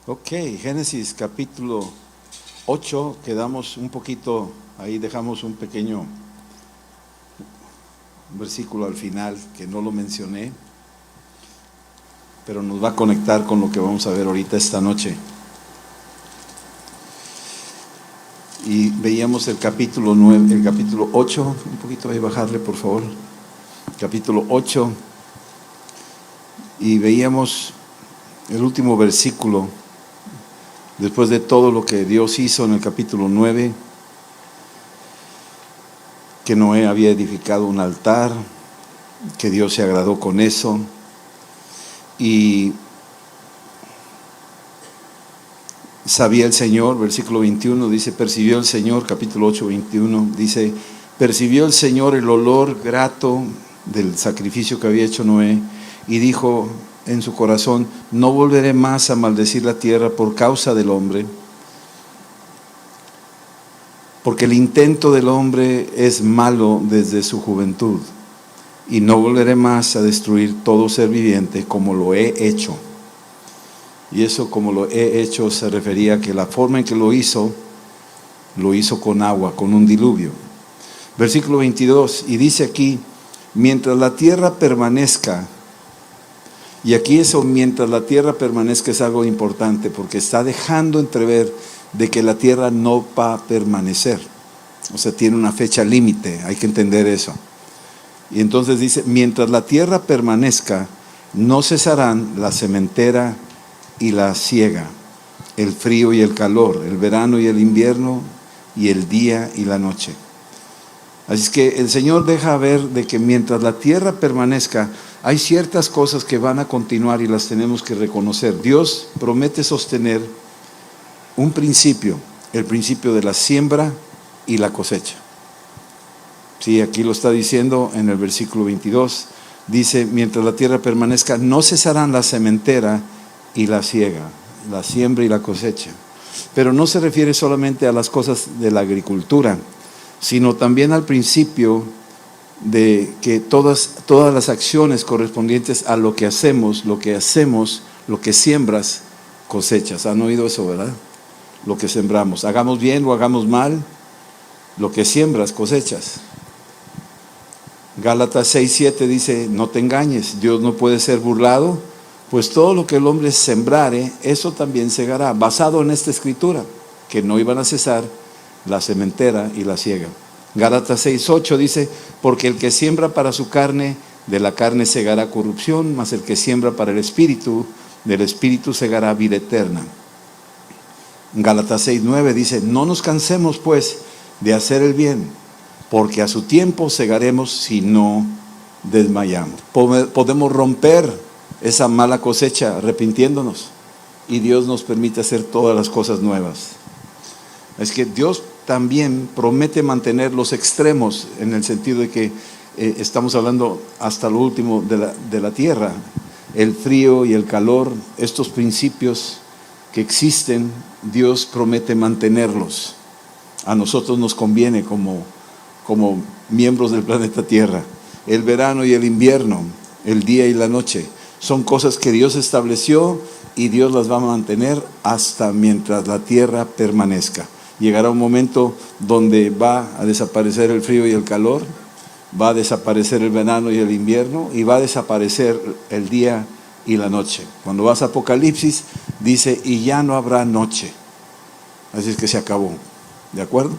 Ok, Génesis capítulo 8, quedamos un poquito, ahí dejamos un pequeño versículo al final que no lo mencioné, pero nos va a conectar con lo que vamos a ver ahorita esta noche. Y veíamos el capítulo 9, el capítulo 8, un poquito ahí bajarle por favor, capítulo 8, y veíamos el último versículo. Después de todo lo que Dios hizo en el capítulo 9, que Noé había edificado un altar, que Dios se agradó con eso, y sabía el Señor, versículo 21 dice, percibió el Señor, capítulo 8, 21, dice, percibió el Señor el olor grato del sacrificio que había hecho Noé, y dijo en su corazón, no volveré más a maldecir la tierra por causa del hombre, porque el intento del hombre es malo desde su juventud, y no volveré más a destruir todo ser viviente como lo he hecho. Y eso, como lo he hecho, se refería a que la forma en que lo hizo con agua, con un diluvio. Versículo 22, y dice aquí, mientras la tierra permanezca. Y aquí eso, mientras la tierra permanezca, es algo importante, porque está dejando entrever de que la tierra no va a permanecer. O sea, tiene una fecha límite, hay que entender eso. Y entonces dice, mientras la tierra permanezca, no cesarán la sementera y la siega, el frío y el calor, el verano y el invierno, y el día y la noche. Así es que el Señor deja ver de que mientras la tierra permanezca, hay ciertas cosas que van a continuar y las tenemos que reconocer. Dios promete sostener un principio, el principio de la siembra y la cosecha. Sí, aquí lo está diciendo en el versículo 22. Dice, mientras la tierra permanezca, no cesarán la sementera y la siega, la siembra y la cosecha. Pero no se refiere solamente a las cosas de la agricultura, sino también al principio de que todas las acciones correspondientes a lo que hacemos, lo que siembras, cosechas. ¿Han oído eso, verdad? Lo que sembramos, hagamos bien o hagamos mal, lo que siembras, cosechas. Gálatas 6:7 dice, no te engañes, Dios no puede ser burlado, pues todo lo que el hombre sembrare, eso también segará, basado en esta escritura, que no iban a cesar la sementera y la siega. Gálatas 6:8 dice, porque el que siembra para su carne, de la carne segará corrupción, mas el que siembra para el espíritu, del espíritu segará vida eterna. Gálatas 6:9 dice, no nos cansemos pues de hacer el bien, porque a su tiempo segaremos si no desmayamos. Podemos romper esa mala cosecha arrepintiéndonos, y Dios nos permite hacer todas las cosas nuevas. Es que Dios también promete mantener los extremos, en el sentido de que estamos hablando hasta lo último de la tierra, el frío y el calor, estos principios que existen, Dios promete mantenerlos. A nosotros nos conviene como miembros del planeta Tierra. El verano y el invierno, el día y la noche, son cosas que Dios estableció y Dios las va a mantener hasta mientras la tierra permanezca. Llegará un momento donde va a desaparecer el frío y el calor, va a desaparecer el verano y el invierno, y va a desaparecer el día y la noche. Cuando vas a Apocalipsis, dice, y ya no habrá noche. Así es que se acabó, ¿de acuerdo?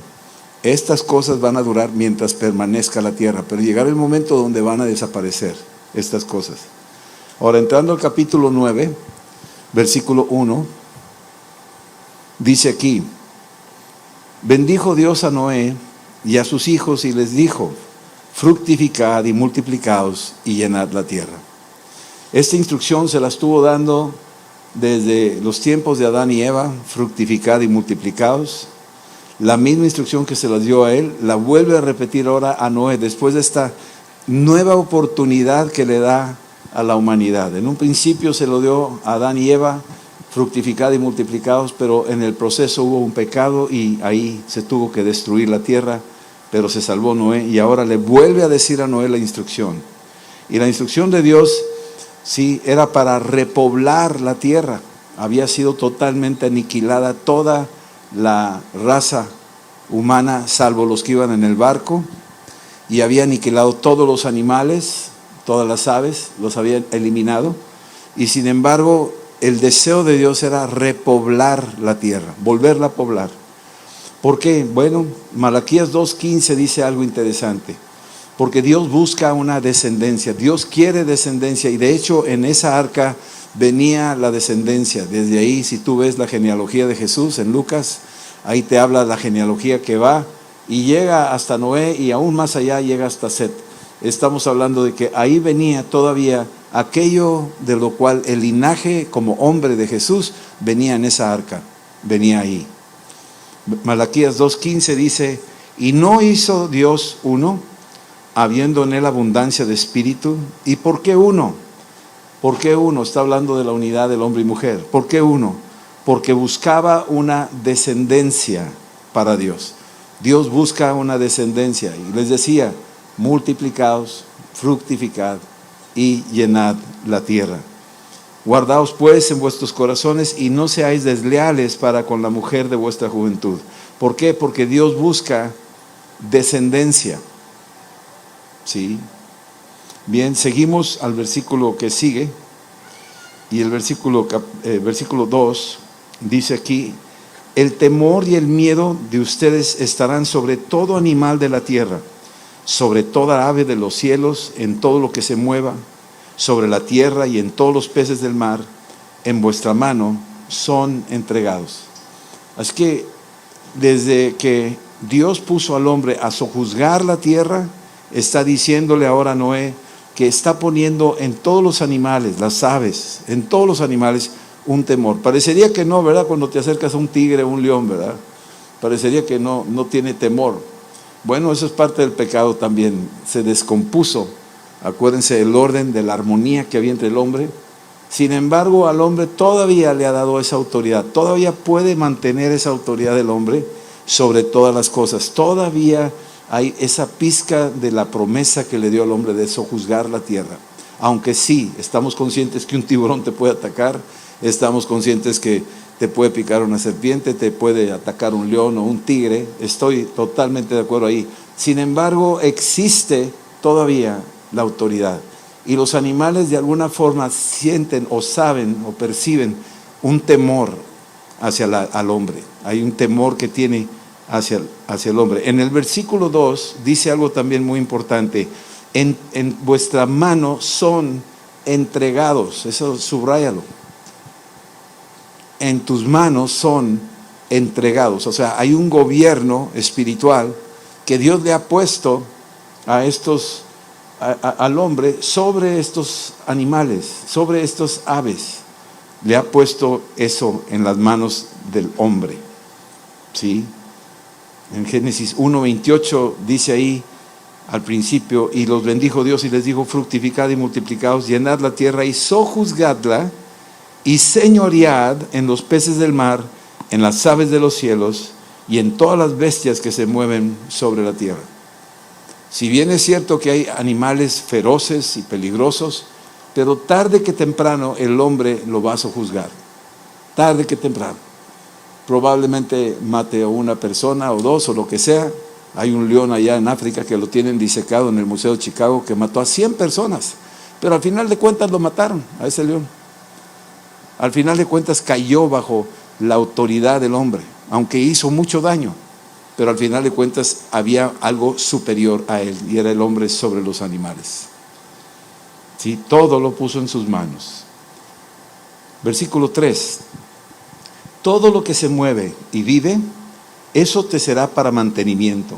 Estas cosas van a durar mientras permanezca la tierra, pero llegará el momento donde van a desaparecer estas cosas. Ahora, entrando al capítulo 9, versículo 1, dice aquí, bendijo Dios a Noé y a sus hijos y les dijo, fructificad y multiplicaos y llenad la tierra. Esta instrucción se la estuvo dando desde los tiempos de Adán y Eva, fructificad y multiplicaos. La misma instrucción que se las dio a él, la vuelve a repetir ahora a Noé, después de esta nueva oportunidad que le da a la humanidad. En un principio se lo dio a Adán y Eva, fructificad y multiplicados, pero en el proceso hubo un pecado y ahí se tuvo que destruir la tierra, pero se salvó Noé, y ahora le vuelve a decir a Noé la instrucción. Y la instrucción de Dios, sí, era para repoblar la tierra. Había sido totalmente aniquilada toda la raza humana, salvo los que iban en el barco, y había aniquilado todos los animales, todas las aves, los había eliminado. Y sin embargo, el deseo de Dios era repoblar la tierra, volverla a poblar. ¿Por qué? Bueno, Malaquías 2:15 dice algo interesante. Porque Dios busca una descendencia, Dios quiere descendencia, y de hecho en esa arca venía la descendencia. Desde ahí, si tú ves la genealogía de Jesús en Lucas, ahí te habla la genealogía que va y llega hasta Noé, y aún más allá llega hasta Set. Estamos hablando de que ahí venía todavía aquello de lo cual el linaje como hombre de Jesús venía en esa arca, venía ahí. Malaquías 2:15 dice: y no hizo Dios uno, habiendo en él abundancia de espíritu. ¿Y por qué uno? ¿Por qué uno? Está hablando de la unidad del hombre y mujer. ¿Por qué uno? Porque buscaba una descendencia para Dios. Dios busca una descendencia, y les decía: multiplicaos, fructificad y llenad la tierra. Guardaos pues en vuestros corazones y no seáis desleales para con la mujer de vuestra juventud. ¿Por qué? Porque Dios busca descendencia. ¿Sí? Bien, seguimos al versículo que sigue, y el versículo 2 dice aquí: el temor y el miedo de ustedes estarán sobre todo animal de la tierra, sobre toda ave de los cielos, en todo lo que se mueva sobre la tierra y en todos los peces del mar, en vuestra mano son entregados. Así que desde que Dios puso al hombre a sojuzgar la tierra, está diciéndole ahora a Noé que está poniendo en todos los animales, las aves, en todos los animales, un temor. Parecería que no, ¿verdad? Cuando te acercas a un tigre o un león, ¿verdad? Parecería que no tiene temor. Bueno, eso es parte del pecado también. Se descompuso, acuérdense, el orden de la armonía que había entre el hombre. Sin embargo, al hombre todavía le ha dado esa autoridad, todavía puede mantener esa autoridad del hombre sobre todas las cosas. Todavía hay esa pizca de la promesa que le dio al hombre de sojuzgar la tierra. Aunque sí, estamos conscientes que un tiburón te puede atacar, estamos conscientes que te puede picar una serpiente, te puede atacar un león o un tigre, estoy totalmente de acuerdo ahí. Sin embargo, existe todavía la autoridad, y los animales de alguna forma sienten o saben o perciben un temor hacia al hombre. Hay un temor que tiene hacia el hombre. En el versículo 2 dice algo también muy importante: en vuestra mano son entregados. Eso subráyalo. En tus manos son entregados. O sea, hay un gobierno espiritual que Dios le ha puesto a estos, al hombre, sobre estos animales, sobre estos aves. Le ha puesto eso en las manos del hombre. ¿Sí? En Génesis 1:28 dice ahí al principio: y los bendijo Dios y les dijo: fructificad y multiplicaos, llenad la tierra y sojuzgadla, y señoread en los peces del mar, en las aves de los cielos y en todas las bestias que se mueven sobre la tierra. Si bien es cierto que hay animales feroces y peligrosos, pero tarde que temprano el hombre lo va a sojuzgar. Tarde que temprano. Probablemente mate a una persona o dos o lo que sea. Hay un león allá en África que lo tienen disecado en el Museo de Chicago, que mató a 100 personas, pero al final de cuentas lo mataron a ese león. Al final de cuentas cayó bajo la autoridad del hombre, aunque hizo mucho daño, pero al final de cuentas había algo superior a él, y era el hombre sobre los animales. ¿Sí? Todo lo puso en sus manos. Versículo 3: todo lo que se mueve y vive, eso te será para mantenimiento.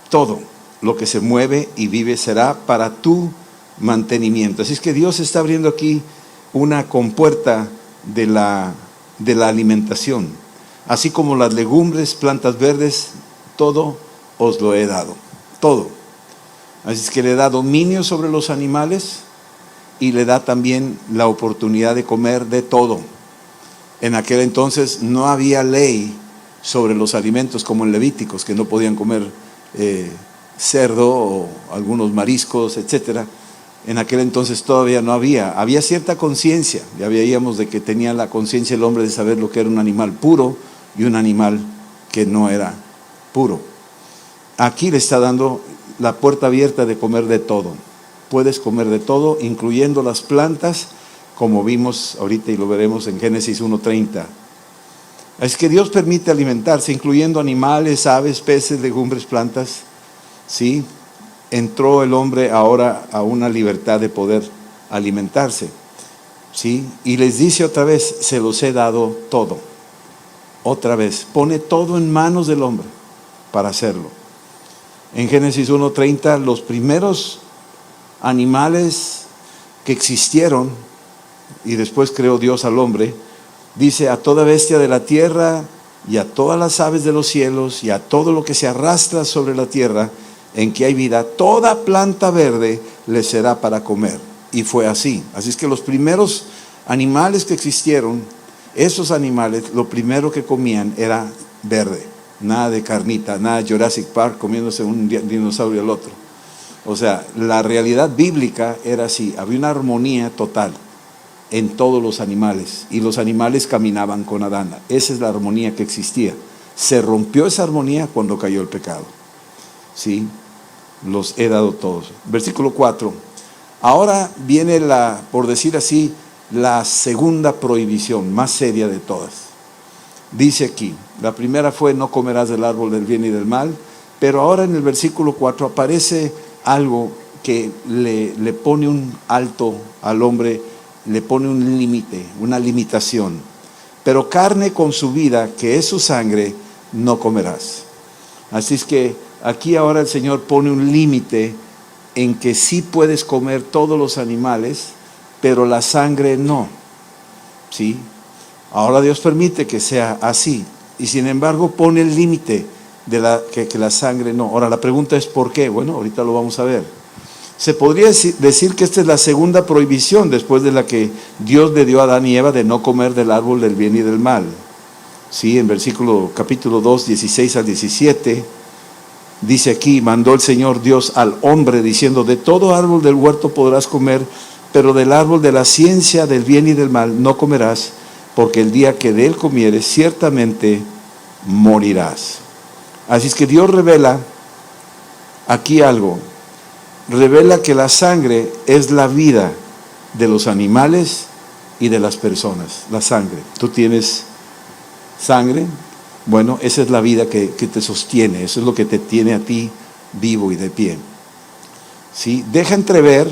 Todo lo que se mueve y vive será para tu mantenimiento. Así es que Dios está abriendo aquí una compuerta de la alimentación. Así como las legumbres, plantas verdes, todo os lo he dado. Todo. Así es que le da dominio sobre los animales y le da también la oportunidad de comer de todo. En aquel entonces no había ley sobre los alimentos como en Levíticos, que no podían comer cerdo o algunos mariscos, etcétera. En aquel entonces todavía no había cierta conciencia, ya veíamos de que tenía la conciencia el hombre de saber lo que era un animal puro y un animal que no era puro. Aquí le está dando la puerta abierta de comer de todo. Puedes comer de todo, incluyendo las plantas, como vimos ahorita y lo veremos en Génesis 1:30. Es que Dios permite alimentarse, incluyendo animales, aves, peces, legumbres, plantas. ¿Sí? Entró el hombre ahora a una libertad de poder alimentarse. ¿Sí? Y les dice otra vez, se los he dado todo. Otra vez, pone todo en manos del hombre para hacerlo. En Génesis 1:30, los primeros animales que existieron, y después creó Dios al hombre, dice: a toda bestia de la tierra y a todas las aves de los cielos y a todo lo que se arrastra sobre la tierra en que hay vida, toda planta verde les será para comer. Y fue así. Así es que los primeros animales que existieron, esos animales, lo primero que comían era verde. Nada de carnita, nada de Jurassic Park comiéndose un dinosaurio al otro. O sea, la realidad bíblica era así, había una armonía total en todos los animales, y los animales caminaban con Adán. Esa es la armonía que existía. Se rompió esa armonía cuando cayó el pecado. ¿Sí? Los he dado todos. Versículo 4. Ahora viene por decir así, la segunda prohibición, más seria de todas. Dice aquí, la primera fue: no comerás del árbol del bien y del mal, pero ahora en el versículo 4 aparece algo que le pone un alto al hombre, le pone un límite, una limitación. Pero carne con su vida, que es su sangre, no comerás. Así es que aquí ahora el Señor pone un límite en que sí puedes comer todos los animales, pero la sangre no. ¿Sí? Ahora Dios permite que sea así, y sin embargo pone el límite de que la sangre no. Ahora la pregunta es ¿por qué? Bueno, ahorita lo vamos a ver. Se podría decir que esta es la segunda prohibición después de la que Dios le dio a Adán y Eva de no comer del árbol del bien y del mal. Sí, en capítulo 2, 16 al 17, dice aquí: mandó el Señor Dios al hombre diciendo: de todo árbol del huerto podrás comer, pero del árbol de la ciencia del bien y del mal no comerás, porque el día que de él comieres ciertamente morirás. Así es que Dios revela aquí algo. Revela que la sangre es la vida de los animales y de las personas. La sangre. Tú tienes sangre. Bueno, esa es la vida que te sostiene. Eso es lo que te tiene a ti vivo y de pie. ¿Sí? Deja entrever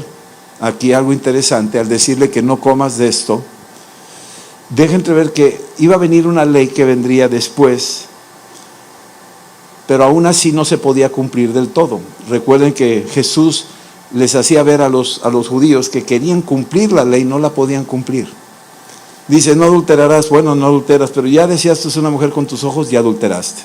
aquí algo interesante al decirle que no comas de esto. Deja entrever que iba a venir una ley que vendría después, pero aún así no se podía cumplir del todo. Recuerden que Jesús les hacía ver a los judíos que querían cumplir la ley, no la podían cumplir. Dice: no adulterarás. Bueno, no adulteras, pero ya deseaste una mujer con tus ojos, ya adulteraste.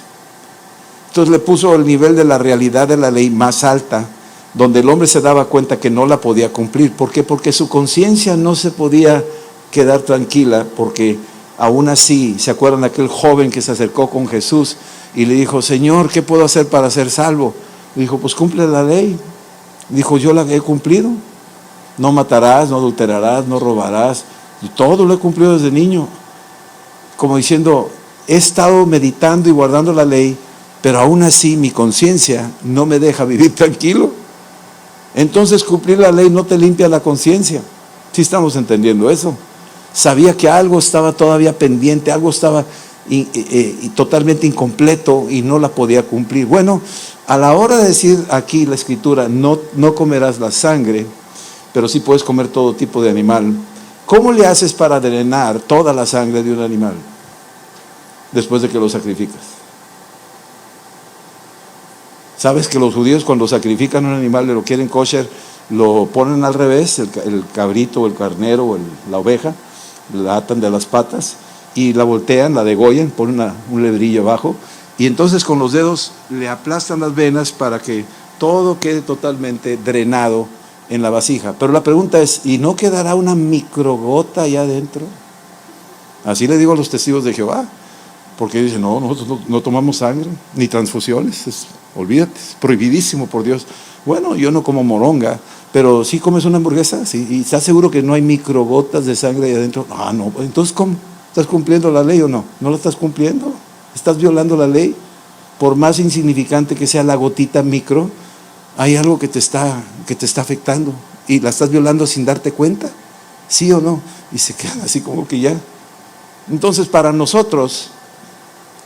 Entonces le puso el nivel de la realidad de la ley más alta, donde el hombre se daba cuenta que no la podía cumplir. ¿Por qué? Porque su conciencia no se podía quedar tranquila, porque aún así, ¿se acuerdan de aquel joven que se acercó con Jesús y le dijo: Señor, ¿qué puedo hacer para ser salvo? Le dijo: pues cumple la ley. Dijo: yo la he cumplido. No matarás, no adulterarás, no robarás. Y todo lo he cumplido desde niño. Como diciendo, he estado meditando y guardando la ley, pero aún así mi conciencia no me deja vivir tranquilo. Entonces cumplir la ley no te limpia la conciencia. ¿Sí estamos entendiendo eso? Sabía que algo estaba todavía pendiente, algo estaba totalmente incompleto y no la podía cumplir. Bueno, a la hora de decir aquí la escritura, no comerás la sangre, pero sí puedes comer todo tipo de animal. ¿Cómo le haces para drenar toda la sangre de un animal después de que lo sacrificas? ¿Sabes que los judíos cuando sacrifican un animal, lo quieren kosher, lo ponen al revés, el cabrito o el carnero o la oveja, la atan de las patas y la voltean, la degollan, ponen un lebrillo abajo y entonces con los dedos le aplastan las venas para que todo quede totalmente drenado en la vasija? Pero la pregunta es, ¿y no quedará una microgota allá adentro? Así le digo a los testigos de Jehová. Porque dicen, no, nosotros no tomamos sangre, ni transfusiones, olvídate, es prohibidísimo por Dios. Bueno, yo no como moronga, pero ¿sí comes una hamburguesa? Sí, ¿y estás seguro que no hay microgotas de sangre ahí adentro? Ah, no, entonces ¿cómo? ¿Estás cumpliendo la ley o no? ¿No la estás cumpliendo? ¿Estás violando la ley? Por más insignificante que sea la gotita micro, hay algo que te está afectando y la estás violando sin darte cuenta, ¿sí o no? Y se quedan así como que ya. Entonces, para nosotros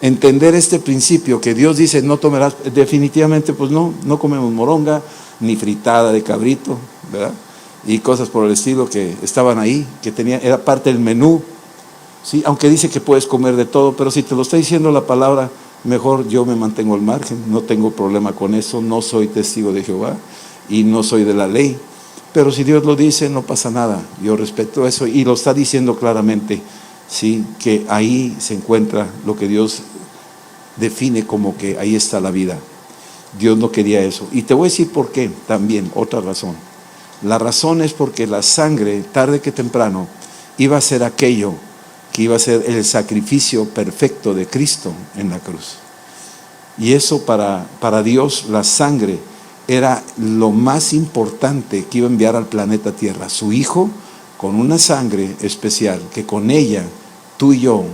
entender este principio que Dios dice no tomarás, definitivamente pues no comemos moronga, ni fritada de cabrito, ¿verdad? Y cosas por el estilo que estaban ahí, que era parte del menú, ¿sí? Aunque dice que puedes comer de todo, pero si te lo está diciendo la palabra, mejor yo me mantengo al margen, no tengo problema con eso, no soy testigo de Jehová y no soy de la ley. Pero si Dios lo dice, no pasa nada, yo respeto eso y lo está diciendo claramente, ¿sí? Que ahí se encuentra lo que Dios define como que ahí está la vida. Dios no quería eso. Y te voy a decir por qué también, otra razón. La razón es porque la sangre, tarde que temprano, iba a ser aquello que iba a ser el sacrificio perfecto de Cristo en la cruz. Y eso para Dios, la sangre era lo más importante que iba a enviar al planeta Tierra. Su Hijo con una sangre especial, que con ella tú y yo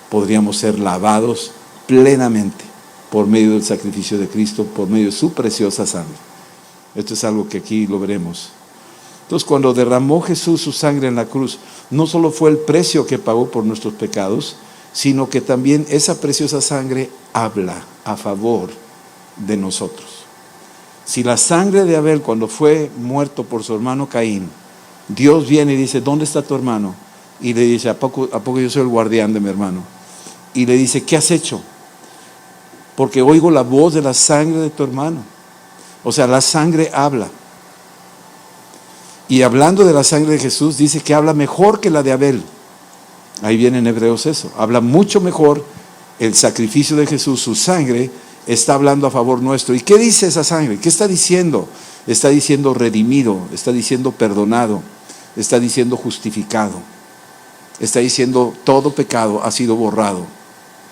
podríamos ser lavados plenamente por medio del sacrificio de Cristo, por medio de su preciosa sangre. Esto es algo que aquí lo veremos. Entonces, cuando derramó Jesús su sangre en la cruz, no solo fue el precio que pagó por nuestros pecados, sino que también esa preciosa sangre habla a favor de nosotros. Si la sangre de Abel, cuando fue muerto por su hermano Caín, Dios viene y dice, ¿dónde está tu hermano? Y le dice, ¿a poco yo soy el guardián de mi hermano? Y le dice, ¿qué has hecho? Porque oigo la voz de la sangre de tu hermano. O sea, la sangre habla. Y hablando de la sangre de Jesús, dice que habla mejor que la de Abel. Ahí viene en Hebreos eso. Habla mucho mejor el sacrificio de Jesús, su sangre está hablando a favor nuestro. ¿Y qué dice esa sangre? ¿Qué está diciendo? Está diciendo redimido, está diciendo perdonado, está diciendo justificado, está diciendo todo pecado ha sido borrado.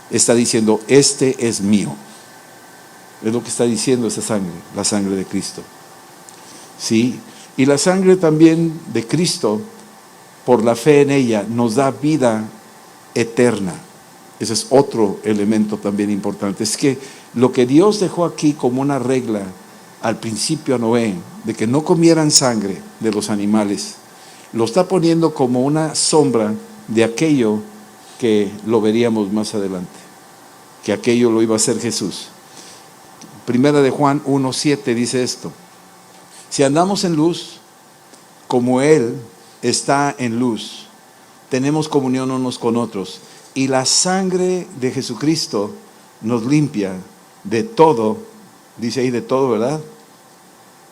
Está diciendo, este es mío. Es lo que está diciendo esa sangre, la sangre de Cristo. ¿Sí? Y la sangre también de Cristo, por la fe en ella, nos da vida eterna. Ese es otro elemento también importante. Es que lo que Dios dejó aquí como una regla al principio a Noé, de que no comieran sangre de los animales, lo está poniendo como una sombra de aquello que lo veríamos más adelante, que aquello lo iba a hacer Jesús. Primera de Juan 1:7 dice esto: si andamos en luz, como Él está en luz, tenemos comunión unos con otros, y la sangre de Jesucristo nos limpia de todo, dice ahí de todo, ¿verdad?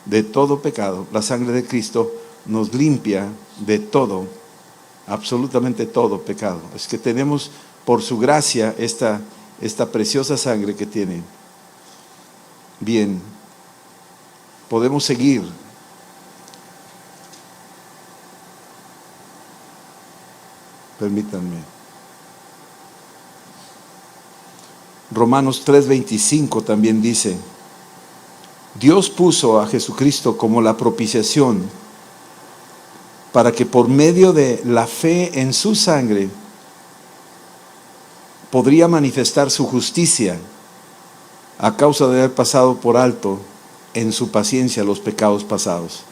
De todo pecado. La sangre de Cristo nos limpia de todo, absolutamente todo pecado. Es que tenemos por su gracia esta preciosa sangre que tiene. Bien, podemos seguir. Permítanme. Romanos 3:25 también dice: Dios puso a Jesucristo como la propiciación para que por medio de la fe en su sangre podría manifestar su justicia a causa de haber pasado por alto en su paciencia los pecados pasados.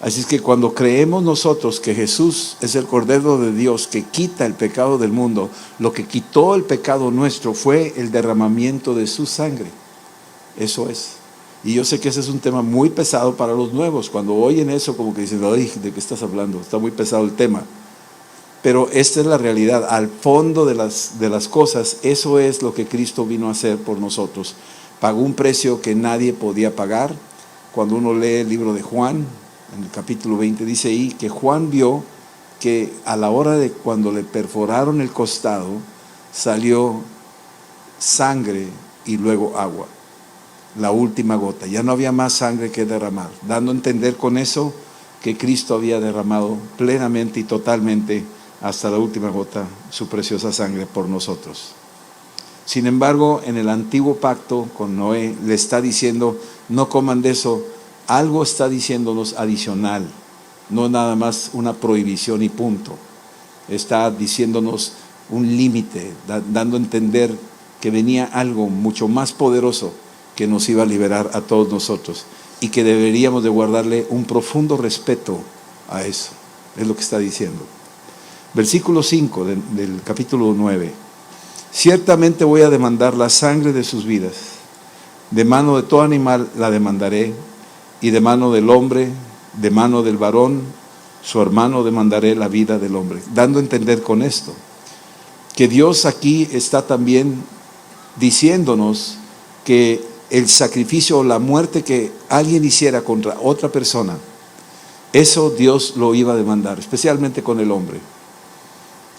Así es que cuando creemos nosotros que Jesús es el Cordero de Dios que quita el pecado del mundo, lo que quitó el pecado nuestro fue el derramamiento de su sangre. Eso es. Y yo sé que ese es un tema muy pesado para los nuevos. Cuando oyen eso, como que dicen, ay, ¿de qué estás hablando? Está muy pesado el tema. Pero esta es la realidad. Al fondo de las cosas, eso es lo que Cristo vino a hacer por nosotros. Pagó un precio que nadie podía pagar. Cuando uno lee el libro de Juan, en el capítulo 20, dice ahí que Juan vio que a la hora de cuando le perforaron el costado, salió sangre y luego agua. La última gota, ya no había más sangre que derramar, dando a entender con eso que Cristo había derramado plenamente y totalmente hasta la última gota su preciosa sangre por nosotros. Sin embargo, en el antiguo pacto con Noé le está diciendo, no coman de eso. Algo está diciéndonos adicional, no nada más una prohibición y punto. Está diciéndonos un límite, dando a entender que venía algo mucho más poderoso que nos iba a liberar a todos nosotros y que deberíamos de guardarle un profundo respeto a eso. Es lo que está diciendo. Versículo 5 del capítulo 9. Ciertamente voy a demandar la sangre de sus vidas. De mano de todo animal la demandaré, y de mano del hombre, de mano del varón, su hermano demandaré la vida del hombre. Dando a entender con esto, que Dios aquí está también diciéndonos que el sacrificio o la muerte que alguien hiciera contra otra persona, eso Dios lo iba a demandar, especialmente con el hombre.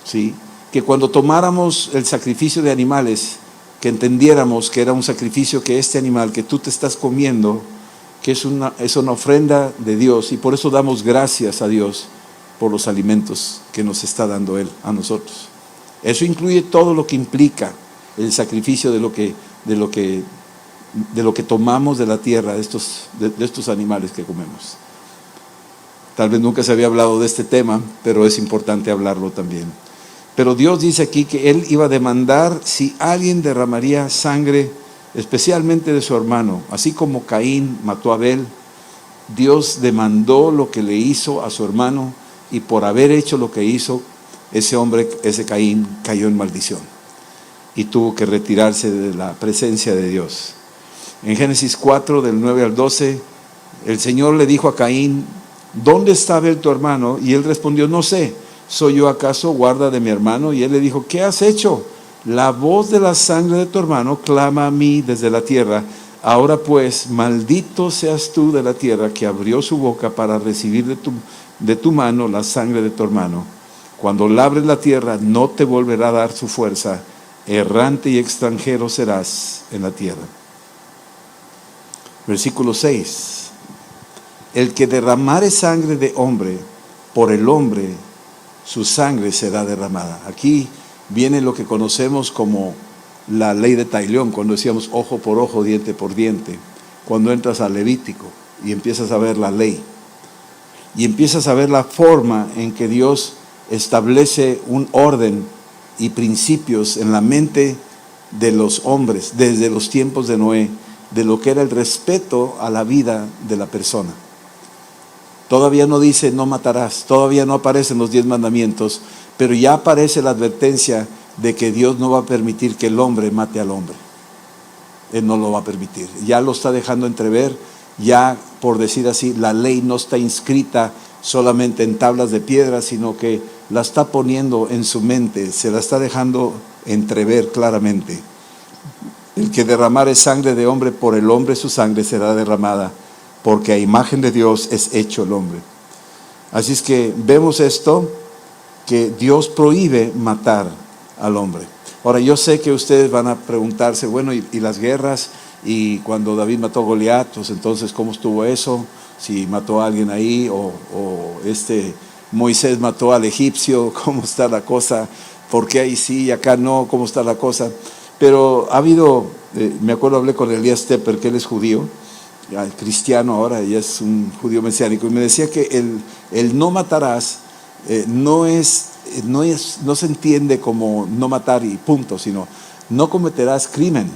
¿Sí? Que cuando tomáramos el sacrificio de animales, que entendiéramos que era un sacrificio, que este animal que tú te estás comiendo, que es una ofrenda de Dios, y por eso damos gracias a Dios por los alimentos que nos está dando Él a nosotros. Eso incluye todo lo que implica el sacrificio de lo que tomamos de la tierra, de estos animales que comemos. Tal vez nunca se había hablado de este tema, pero es importante hablarlo también. Pero Dios dice aquí que Él iba a demandar si alguien derramaría sangre, especialmente de su hermano. Así como Caín mató a Abel, Dios demandó lo que le hizo a su hermano, y por haber hecho lo que hizo, ese Caín cayó en maldición y tuvo que retirarse de la presencia de Dios. En Génesis 4, del 9 al 12, el Señor le dijo a Caín, ¿dónde está Abel tu hermano? Y él respondió, no sé, ¿soy yo acaso guarda de mi hermano? Y él le dijo, ¿qué has hecho? La voz de la sangre de tu hermano clama a mí desde la tierra. Ahora pues, maldito seas tú de la tierra que abrió su boca para recibir de tu mano la sangre de tu hermano. Cuando labres la tierra, no te volverá a dar su fuerza. Errante y extranjero serás en la tierra. Versículo 6. El que derramare sangre de hombre, por el hombre, su sangre será derramada. Aquí viene lo que conocemos como la ley de Tailión, cuando decíamos ojo por ojo, diente por diente. Cuando entras al Levítico y empiezas a ver la ley, y empiezas a ver la forma en que Dios establece un orden y principios en la mente de los hombres desde los tiempos de Noé, de lo que era el respeto a la vida de la persona. Todavía no dice no matarás, todavía no aparecen los 10 mandamientos, pero ya aparece la advertencia de que Dios no va a permitir que el hombre mate al hombre. Él no lo va a permitir. Ya lo está dejando entrever, ya por decir así, la ley no está inscrita solamente en tablas de piedra, sino que la está poniendo en su mente, se la está dejando entrever claramente. El que derramare sangre de hombre, por el hombre su sangre será derramada, porque a imagen de Dios es hecho el hombre. Así es que vemos esto, que Dios prohíbe matar al hombre. Ahora yo sé que ustedes van a preguntarse, bueno, y las guerras, y cuando David mató a Goliat, pues entonces ¿cómo estuvo eso? Si mató a alguien ahí, o Moisés mató al egipcio, ¿cómo está la cosa? ¿Por qué ahí sí y acá no? ¿Cómo está la cosa? Pero ha habido, me acuerdo, hablé con Elías Tepper, que él es judío, cristiano ahora, y es un judío mesiánico, y me decía que el no matarás no se entiende como no matar y punto, sino no cometerás crimen.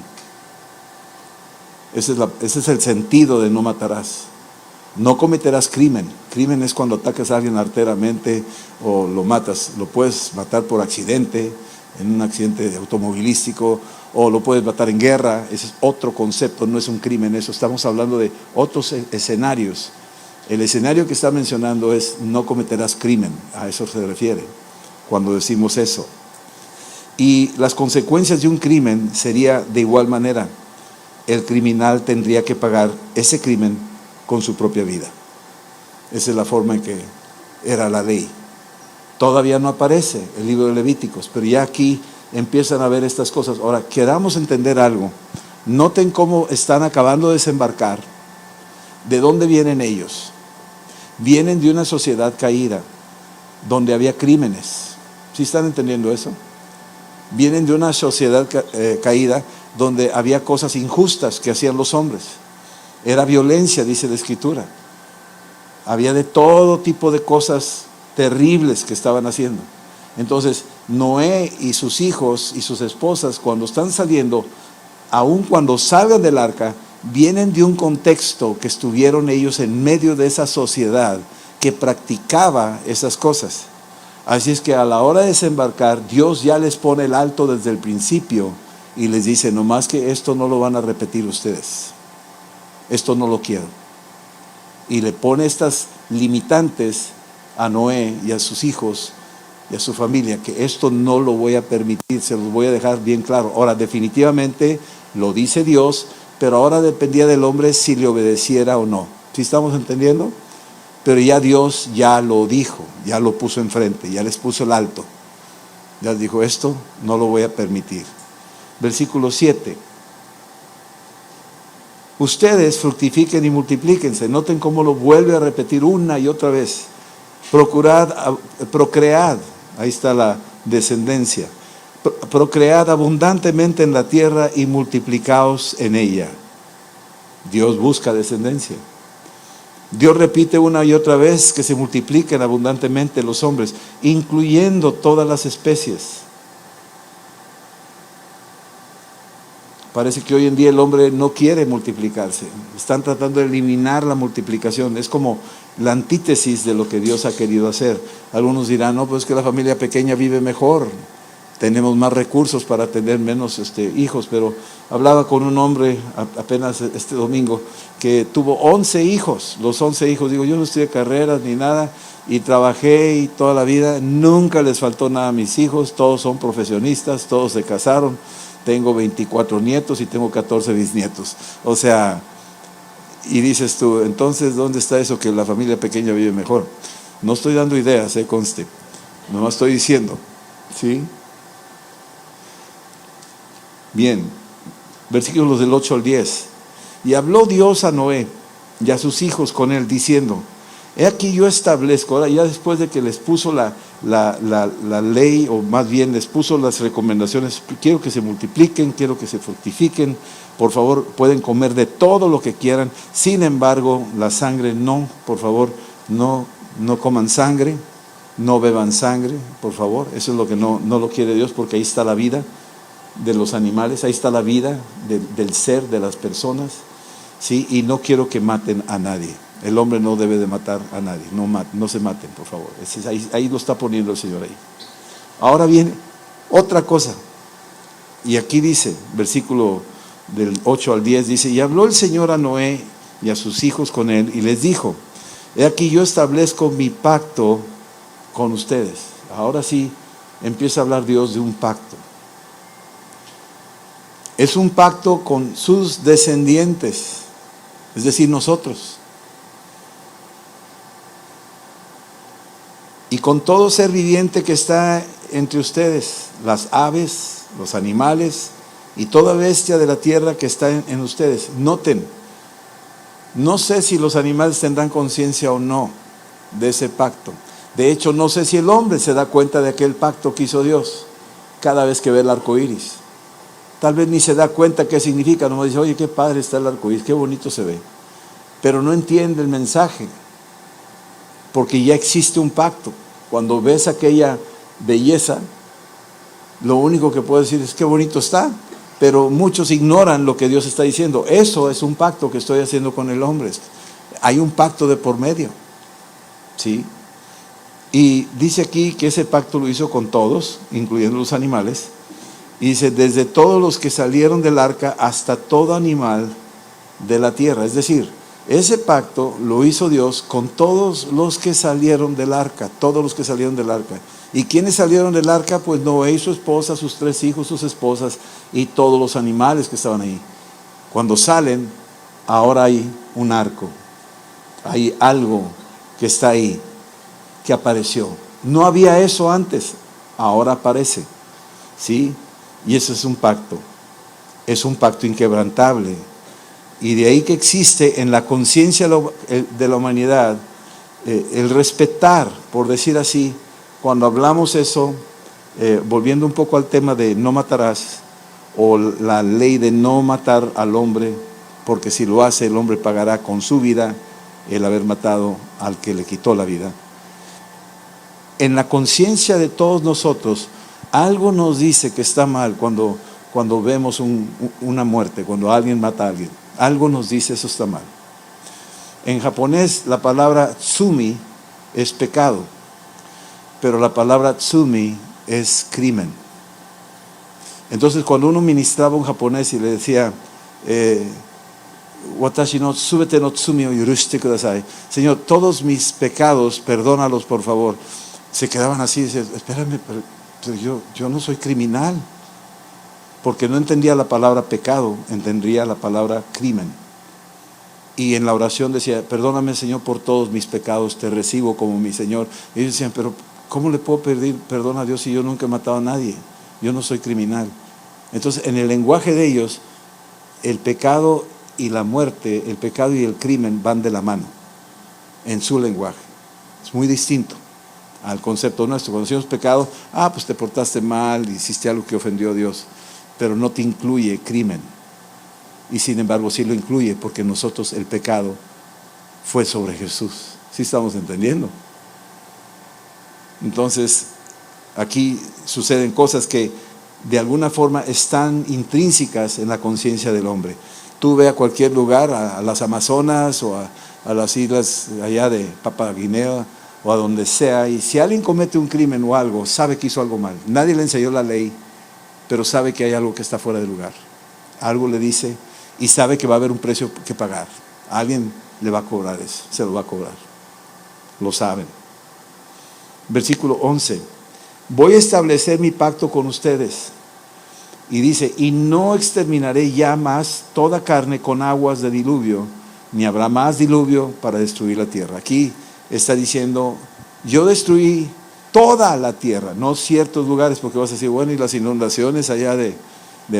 Ese es el sentido de no matarás. No cometerás crimen. Crimen es cuando atacas a alguien arteramente o lo matas. Lo puedes matar por accidente, en un accidente automovilístico, o lo puedes matar en guerra. Ese es otro concepto, no es un crimen eso. Estamos hablando de otros escenarios. El escenario que está mencionando es no cometerás crimen. A eso se refiere cuando decimos eso. Y las consecuencias de un crimen sería de igual manera. El criminal tendría que pagar ese crimen con su propia vida. Esa es la forma en que era la ley. Todavía no aparece el libro de Levíticos, pero ya aquí empiezan a ver estas cosas. Ahora, queramos entender algo. Noten cómo están acabando de desembarcar. ¿De dónde vienen ellos? Vienen de una sociedad caída, donde había crímenes. ¿Sí están entendiendo eso? Vienen de una sociedad caída donde había cosas injustas que hacían los hombres. Era violencia, dice la Escritura. Había de todo tipo de cosas terribles que estaban haciendo. Entonces, Noé y sus hijos y sus esposas, cuando están saliendo, aun cuando salgan del arca, vienen de un contexto que estuvieron ellos en medio de esa sociedad que practicaba esas cosas. Así es que a la hora de desembarcar, Dios ya les pone el alto desde el principio y les dice, nomás que esto no lo van a repetir ustedes. Esto no lo quiero. Y le pone estas limitantes a Noé y a sus hijos y a su familia, que esto no lo voy a permitir, se los voy a dejar bien claro. Ahora, definitivamente lo dice Dios, pero ahora dependía del hombre si le obedeciera o no. ¿Sí estamos entendiendo? Pero ya Dios ya lo dijo, ya lo puso enfrente, ya les puso el alto. Ya les dijo, esto no lo voy a permitir. Versículo 7. Ustedes fructifiquen y multiplíquense. Noten cómo lo vuelve a repetir una y otra vez. Procread, ahí está la descendencia. Procread abundantemente en la tierra y multiplicaos en ella. Dios busca descendencia. Dios repite una y otra vez que se multipliquen abundantemente los hombres, incluyendo todas las especies. Parece que hoy en día el hombre no quiere multiplicarse. Están tratando de eliminar la multiplicación. Es como la antítesis de lo que Dios ha querido hacer. Algunos dirán, no, pues que la familia pequeña vive mejor. Tenemos más recursos para tener menos hijos. Pero hablaba con un hombre apenas este domingo que tuvo 11 hijos. Los 11 hijos, digo, yo no estudié carreras ni nada y trabajé y toda la vida. Nunca les faltó nada a mis hijos. Todos son profesionistas, todos se casaron. Tengo 24 nietos y tengo 14 bisnietos. O sea, y dices tú, entonces, ¿dónde está eso que la familia pequeña vive mejor? No estoy dando ideas, conste. Nomás estoy diciendo, ¿sí? Bien, versículos del 8 al 10. Y habló Dios a Noé y a sus hijos con él, diciendo, he aquí yo establezco, ahora ya después de que les puso la ley, o más bien les puso las recomendaciones, quiero que se multipliquen, quiero que se fructifiquen, por favor pueden comer de todo lo que quieran, sin embargo la sangre no, por favor, no coman sangre, no beban sangre, por favor, eso es lo que no lo quiere Dios, porque ahí está la vida de los animales, ahí está la vida del ser, de las personas, ¿sí? Y no quiero que maten a nadie. El hombre no debe de matar a nadie, no se maten, por favor. Ahí lo está poniendo el Señor ahí. Ahora viene otra cosa, y aquí dice, versículo del 8 al 10, dice, y habló el Señor a Noé y a sus hijos con él, y les dijo, he aquí yo establezco mi pacto con ustedes. Ahora sí, empieza a hablar Dios de un pacto. Es un pacto con sus descendientes, es decir, nosotros. Y con todo ser viviente que está entre ustedes, las aves, los animales y toda bestia de la tierra que está en ustedes. Noten, no sé si los animales tendrán conciencia o no de ese pacto. De hecho, no sé si el hombre se da cuenta de aquel pacto que hizo Dios cada vez que ve el arco iris. Tal vez ni se da cuenta qué significa, nomás dice, oye, qué padre está el arco iris, qué bonito se ve. Pero no entiende el mensaje, porque ya existe un pacto. Cuando ves aquella belleza, lo único que puedo decir es qué bonito está, pero muchos ignoran lo que Dios está diciendo. Eso es un pacto que estoy haciendo con el hombre. Hay un pacto de por medio, ¿sí? Y dice aquí que ese pacto lo hizo con todos, incluyendo los animales. Y dice, desde todos los que salieron del arca hasta todo animal de la tierra. Es decir, ese pacto lo hizo Dios con todos los que salieron del arca, todos los que salieron del arca. ¿Y quiénes salieron del arca? Pues Noé y su esposa, sus 3 hijos, sus esposas y todos los animales que estaban ahí. Cuando salen, ahora hay un arco, hay algo que está ahí, que apareció. No había eso antes, ahora aparece, ¿sí? Y eso es un pacto inquebrantable. Y de ahí que existe en la conciencia de la humanidad el respetar, por decir así, cuando hablamos eso, volviendo un poco al tema de no matarás, o la ley de no matar al hombre, porque si lo hace el hombre pagará con su vida el haber matado al que le quitó la vida. En la conciencia de todos nosotros, algo nos dice que está mal cuando vemos una muerte, cuando alguien mata a alguien. Algo nos dice eso está mal. En japonés la palabra tsumi es pecado, pero la palabra tsumi es crimen. Entonces cuando uno ministraba a un japonés y le decía, Watashi no tsubete no tsumi o yurushite kudasai, Señor, todos mis pecados, perdónalos por favor. Se quedaban así y decían, espérame, pero yo no soy criminal. Porque no entendía la palabra pecado, entendía la palabra crimen. Y en la oración decía, perdóname Señor por todos mis pecados, te recibo como mi Señor. Y ellos decían, pero ¿cómo le puedo pedir perdón a Dios si yo nunca he matado a nadie? Yo no soy criminal. Entonces en el lenguaje de ellos, el pecado y la muerte, el pecado y el crimen van de la mano, en su lenguaje. Es muy distinto al concepto nuestro. Cuando decimos pecado, pues te portaste mal, hiciste algo que ofendió a Dios, pero no te incluye crimen. Y sin embargo sí lo incluye, porque nosotros el pecado fue sobre Jesús. ¿Sí estamos entendiendo? Entonces aquí suceden cosas que de alguna forma están intrínsecas en la conciencia del hombre. Tú ve a cualquier lugar, a las Amazonas o a las islas allá de Papua Guinea o a donde sea, y si alguien comete un crimen o algo, sabe que hizo algo mal. Nadie le enseñó la ley, pero sabe que hay algo que está fuera de lugar. Algo le dice y sabe que va a haber un precio que pagar. Alguien le va a cobrar eso, se lo va a cobrar. Lo saben. Versículo 11. Voy a establecer mi pacto con ustedes. Y dice, y no exterminaré ya más toda carne con aguas de diluvio, ni habrá más diluvio para destruir la tierra. Aquí está diciendo, yo destruí toda la tierra, no ciertos lugares, porque vas a decir, bueno, y las inundaciones allá de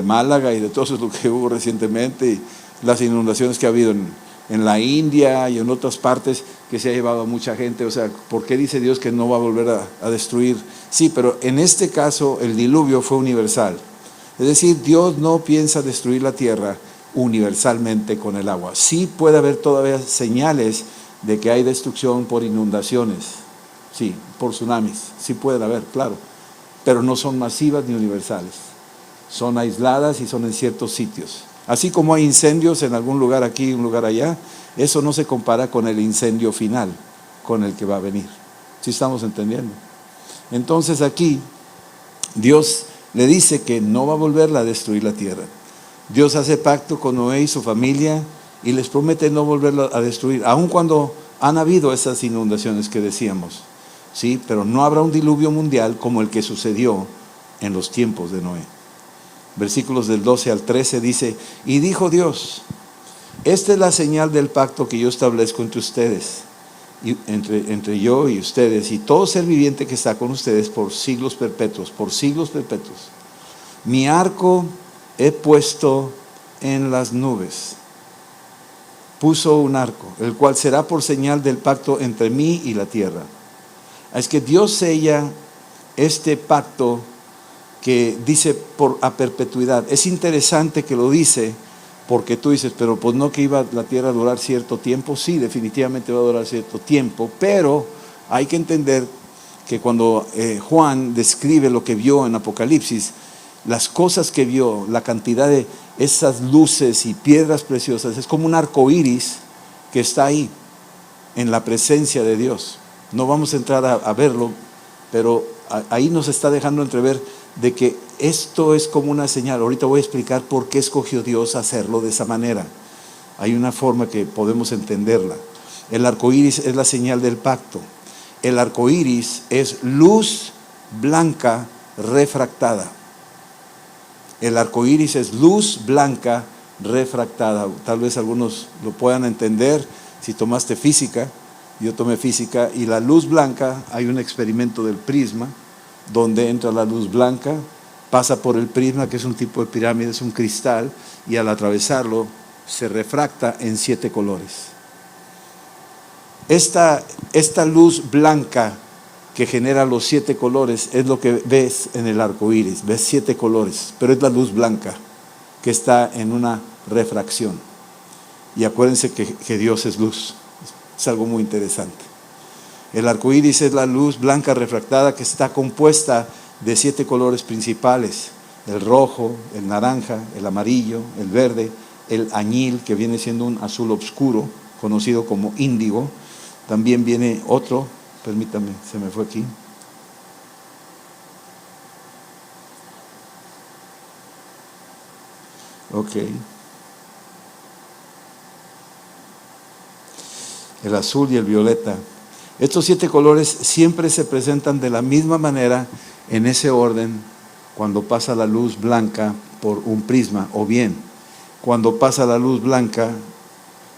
Málaga y de todo eso lo que hubo recientemente, y las inundaciones que ha habido en la India y en otras partes que se ha llevado a mucha gente. O sea, ¿por qué dice Dios que no va a volver a destruir? Sí, pero en este caso el diluvio fue universal. Es decir, Dios no piensa destruir la tierra universalmente con el agua. Sí puede haber todavía señales de que hay destrucción por inundaciones, sí, por tsunamis, sí pueden haber, claro, pero no son masivas ni universales. Son aisladas y son en ciertos sitios. Así como hay incendios en algún lugar aquí, un lugar allá, eso no se compara con el incendio final, con el que va a venir. ¿Sí estamos entendiendo? Entonces aquí Dios le dice que no va a volverla a destruir la tierra. Dios hace pacto con Noé y su familia y les promete no volverla a destruir, aun cuando han habido esas inundaciones que decíamos, ¿sí? Pero no habrá un diluvio mundial como el que sucedió en los tiempos de Noé. Versículos del 12 al 13 dice, y dijo Dios, esta es la señal del pacto que yo establezco entre ustedes, y entre yo y ustedes, y todo ser viviente que está con ustedes por siglos perpetuos, por siglos perpetuos. Mi arco he puesto en las nubes. Puso un arco, el cual será por señal del pacto entre mí y la tierra. Es que Dios sella este pacto que dice a perpetuidad. Es interesante que lo dice, porque tú dices, pero pues no que iba la tierra a durar cierto tiempo. Sí, definitivamente va a durar cierto tiempo, pero hay que entender que cuando Juan describe lo que vio en Apocalipsis, las cosas que vio, la cantidad de esas luces y piedras preciosas, es como un arco iris que está ahí, en la presencia de Dios. No vamos a entrar a verlo, pero ahí nos está dejando entrever de que esto es como una señal. Ahorita voy a explicar por qué escogió Dios hacerlo de esa manera. Hay una forma que podemos entenderla. El arco iris es la señal del pacto. El arco iris es luz blanca refractada. El arco iris es luz blanca refractada. Tal vez algunos lo puedan entender si tomaste física. Yo tomé física, y la luz blanca, hay un experimento del prisma donde entra la luz blanca, pasa por el prisma, que es un tipo de pirámide, es un cristal, y al atravesarlo se refracta en 7 colores. Esta luz blanca que genera los 7 colores es lo que ves en el arco iris. Ves 7 colores, pero es la luz blanca que está en una refracción. Y acuérdense que Dios es luz. Es algo muy interesante. El arco iris es la luz blanca refractada que está compuesta de 7 colores principales: el rojo, el naranja, el amarillo, el verde, el añil, que viene siendo un azul oscuro, conocido como índigo. También viene otro, permítame, se me fue aquí. Ok. El azul y el violeta. Estos 7 colores siempre se presentan de la misma manera, en ese orden, cuando pasa la luz blanca por un prisma, o bien cuando pasa la luz blanca,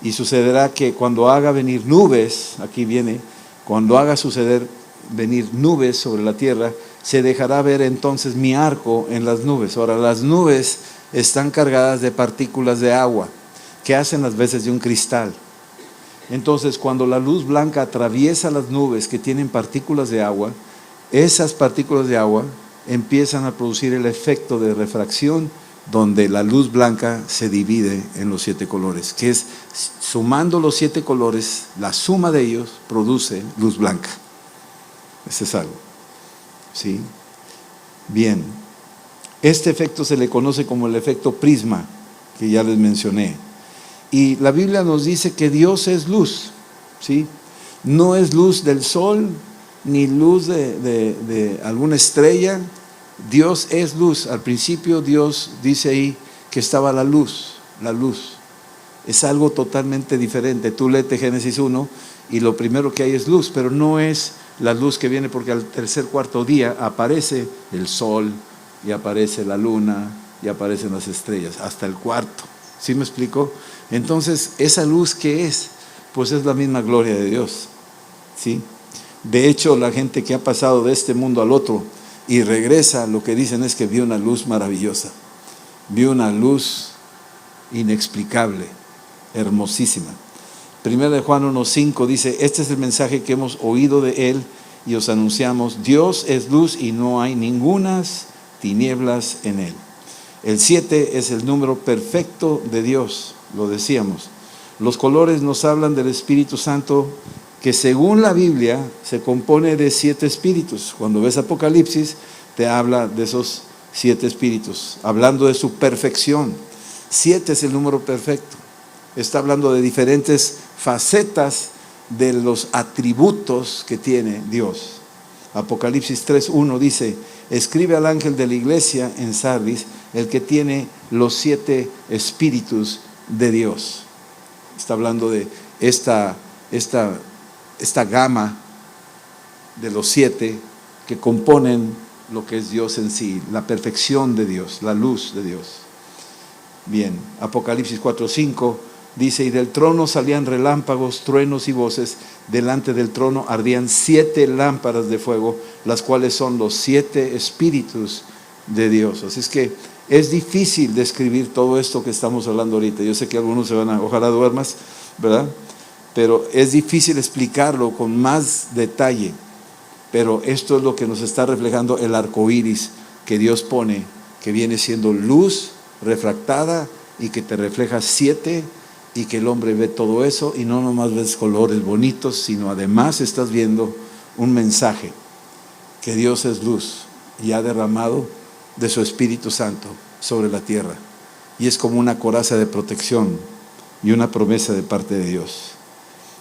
y sucederá que cuando haga venir nubes, aquí viene, cuando haga suceder venir nubes sobre la tierra, se dejará ver entonces mi arco en las nubes. Ahora, las nubes están cargadas de partículas de agua, que hacen las veces de un cristal. Entonces, cuando la luz blanca atraviesa las nubes que tienen partículas de agua, esas partículas de agua empiezan a producir el efecto de refracción, donde la luz blanca se divide en los 7 colores, que es, sumando los 7 colores, la suma de ellos produce luz blanca. Ese es algo. ¿Sí? Bien. Este efecto se le conoce como el efecto prisma, que ya les mencioné. Y la Biblia nos dice que Dios es luz, ¿sí? No es luz del sol, ni luz de alguna estrella. Dios es luz. Al principio Dios dice ahí que estaba la luz. La luz es algo totalmente diferente. Tú léete Génesis 1 y lo primero que hay es luz, pero no es la luz que viene porque al tercer, cuarto día aparece el sol y aparece la luna y aparecen las estrellas, hasta el cuarto. ¿Sí me explico? Entonces, ¿esa luz qué es? Pues es la misma gloria de Dios, ¿sí? De hecho, la gente que ha pasado de este mundo al otro y regresa, lo que dicen es que vio una luz maravillosa, vio una luz inexplicable, hermosísima. Primera de Juan 1:5 dice: este es el mensaje que hemos oído de Él y os anunciamos: Dios es luz y no hay ningunas tinieblas en Él. El 7 es el número perfecto de Dios, lo decíamos. Los colores nos hablan del Espíritu Santo, que según la Biblia se compone de 7 espíritus. Cuando ves Apocalipsis te habla de esos 7 espíritus, hablando de su perfección. 7 es el número perfecto. Está hablando de diferentes facetas de los atributos que tiene Dios. Apocalipsis 3:1 dice: escribe al ángel de la iglesia en Sardis, el que tiene los 7 espíritus de Dios. Está hablando de esta gama de los 7 que componen lo que es Dios en sí, la perfección de Dios, la luz de Dios. Bien, Apocalipsis 4:5 dice: y del trono salían relámpagos, truenos y voces, delante del trono ardían 7 lámparas de fuego, las cuales son los 7 espíritus de Dios. Así es que es difícil describir todo esto que estamos hablando ahorita. Yo sé que algunos se van a, ojalá duermas, ¿verdad? Pero es difícil explicarlo con más detalle. Pero esto es lo que nos está reflejando el arco iris que Dios pone, que viene siendo luz refractada y que te refleja 7, y que el hombre ve todo eso y no nomás ves colores bonitos, sino además estás viendo un mensaje, que Dios es luz y ha derramado de su Espíritu Santo sobre la tierra, y es como una coraza de protección y una promesa de parte de Dios.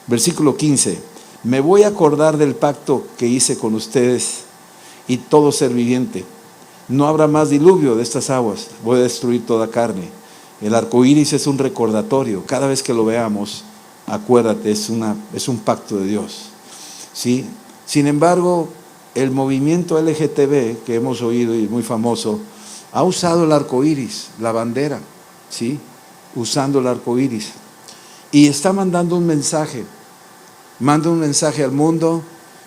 Versículo 15: me voy a acordar del pacto que hice con ustedes y todo ser viviente. No habrá más diluvio de estas aguas, voy a destruir toda carne. El arco iris es un recordatorio. Cada vez que lo veamos, acuérdate, es un pacto de Dios, ¿sí? Sin embargo, el movimiento LGTB que hemos oído y muy famoso ha usado el arco iris, la bandera, ¿sí? Usando el arco iris, y está mandando un mensaje. Manda un mensaje al mundo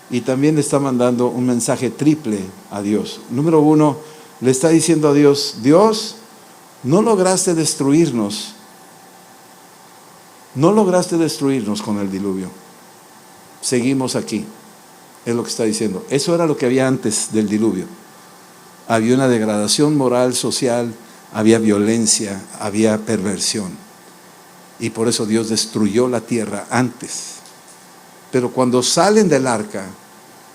y también le está mandando un mensaje triple a Dios. Número 1, le está diciendo a Dios: Dios, no lograste destruirnos con el diluvio. Seguimos aquí. es lo que está diciendo. Eso era lo que había antes del diluvio. Había una degradación moral, social, había violencia, había perversión. Y por eso Dios destruyó la tierra antes. Pero cuando salen del arca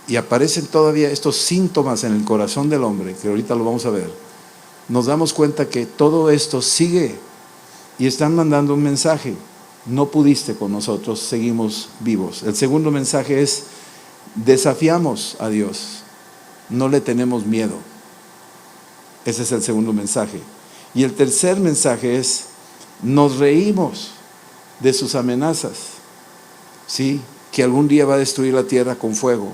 y aparecen todavía estos síntomas en el corazón del hombre, que ahorita lo vamos a ver, nos damos cuenta que todo esto sigue y están mandando un mensaje. No pudiste con nosotros, seguimos vivos. El segundo mensaje es: desafiamos a Dios, no le tenemos miedo. Ese es el segundo mensaje. Y el tercer mensaje es: nos reímos de sus amenazas, ¿sí? Que algún día va a destruir la tierra con fuego.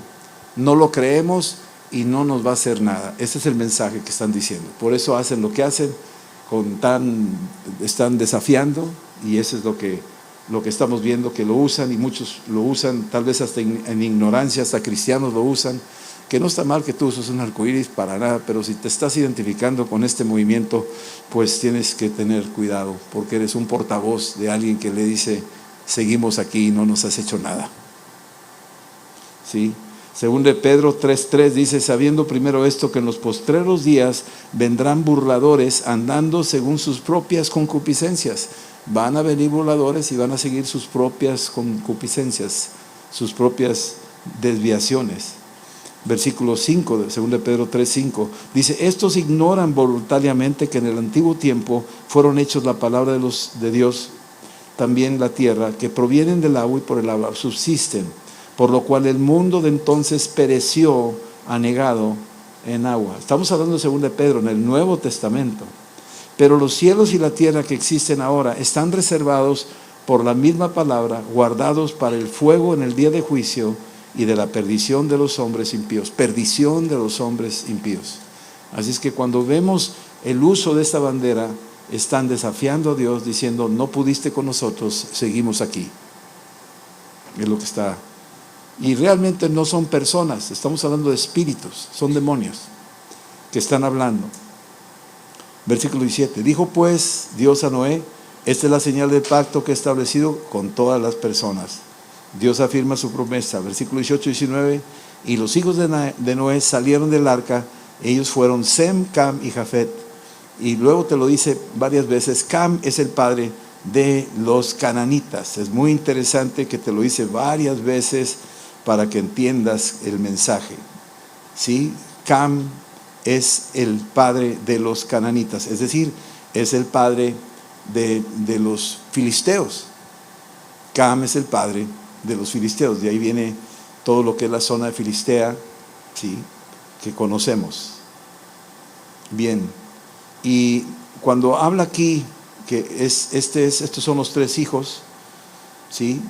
No lo creemos y no nos va a hacer nada. Ese es el mensaje que están diciendo. Por eso hacen lo que hacen, están desafiando, y eso es lo que estamos viendo, que lo usan, y muchos lo usan, tal vez hasta en ignorancia, hasta cristianos lo usan. Que no está mal que tú uses un arcoíris, para nada, pero si te estás identificando con este movimiento, pues tienes que tener cuidado, porque eres un portavoz de alguien que le dice: seguimos aquí y no nos has hecho nada. ¿Sí? Según de Pedro 3:3 dice: sabiendo primero esto, que en los postreros días vendrán burladores andando según sus propias concupiscencias. Van a venir burladores y van a seguir sus propias concupiscencias, sus propias desviaciones. Versículo 5 de 2 de Pedro 3:5 dice: estos ignoran voluntariamente que en el antiguo tiempo fueron hechos la palabra de Dios, también la tierra, que provienen del agua y por el agua subsisten, por lo cual el mundo de entonces pereció anegado en agua. Estamos hablando de 2 de Pedro, en el Nuevo Testamento. Pero los cielos y la tierra que existen ahora están reservados por la misma palabra, guardados para el fuego en el día de juicio y de la perdición de los hombres impíos. Perdición de los hombres impíos. Así es que cuando vemos el uso de esta bandera, están desafiando a Dios, diciendo: no pudiste con nosotros, seguimos aquí. Es lo que está. Y realmente no son personas, estamos hablando de espíritus, son demonios que están hablando. Versículo 17: dijo pues Dios a Noé: esta es la señal del pacto que he establecido con todas las personas. Dios afirma su promesa. Versículo 18 y 19: y los hijos de Noé salieron del arca, ellos fueron Sem, Cam y Jafet. Y luego te lo dice varias veces: Cam es el padre de los cananitas. Es muy interesante que te lo dice varias veces para que entiendas el mensaje. ¿Sí? Cam es el padre de los cananitas, es decir, es el padre de los filisteos. Cam es el padre de los filisteos, de ahí viene todo lo que es la zona de Filistea, ¿sí?, que conocemos. Bien, y cuando habla aquí que estos son los tres hijos, ¿sí?,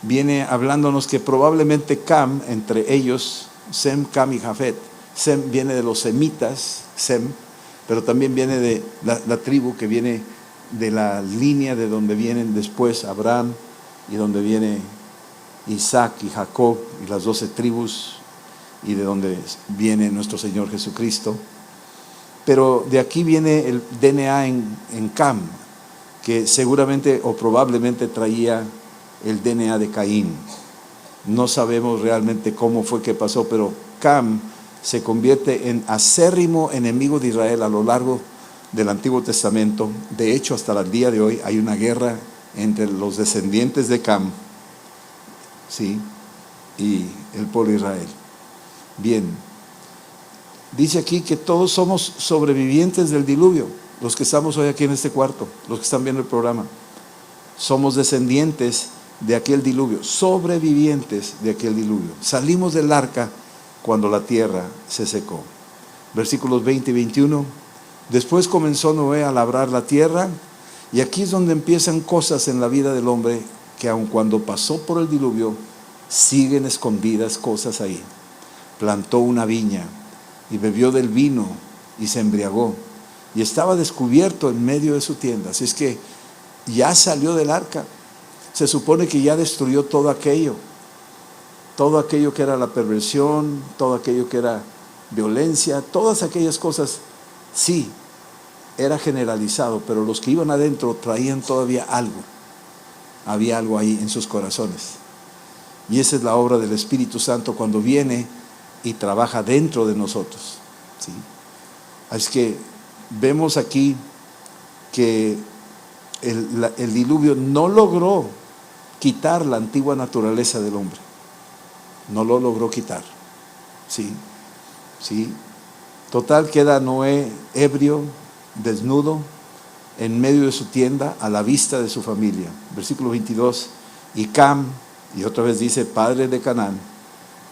viene hablándonos que probablemente Cam, entre ellos, Sem, Cam y Jafet. Sem viene de los semitas, Sem, pero también viene de la tribu que viene de la línea de donde vienen después Abraham, y donde viene Isaac y Jacob y las 12 tribus, y de donde viene nuestro Señor Jesucristo. Pero de aquí viene el DNA en Cam, que seguramente o probablemente traía el DNA de Caín. No sabemos realmente cómo fue que pasó, pero Cam se convierte en acérrimo enemigo de Israel a lo largo del Antiguo Testamento. De hecho, hasta el día de hoy hay una guerra entre los descendientes de Cam, ¿sí?, y el pueblo de Israel. Bien, dice aquí que todos somos sobrevivientes del diluvio, los que estamos hoy aquí en este cuarto, los que están viendo el programa. Somos descendientes de aquel diluvio, sobrevivientes de aquel diluvio. Salimos del arca cuando la tierra se secó. Versículos 20 y 21. Después comenzó Noé a labrar la tierra, y aquí es donde empiezan cosas en la vida del hombre que aun cuando pasó por el diluvio, siguen escondidas cosas ahí. Plantó una viña y bebió del vino y se embriagó, y estaba descubierto en medio de su tienda. Así es que ya salió del arca. Se supone que ya destruyó todo aquello que era la perversión, todo aquello que era violencia, todas aquellas cosas. Sí, era generalizado, pero los que iban adentro traían todavía algo. Había algo ahí en sus corazones. Y esa es la obra del Espíritu Santo cuando viene y trabaja dentro de nosotros, ¿sí? Así que vemos aquí que el diluvio no logró quitar la antigua naturaleza del hombre. No lo logró quitar. ¿Sí? ¿Sí? Total, queda Noé ebrio, desnudo, en medio de su tienda, a la vista de su familia. Versículo 22. Y Cam, y otra vez dice, padre de Canaán,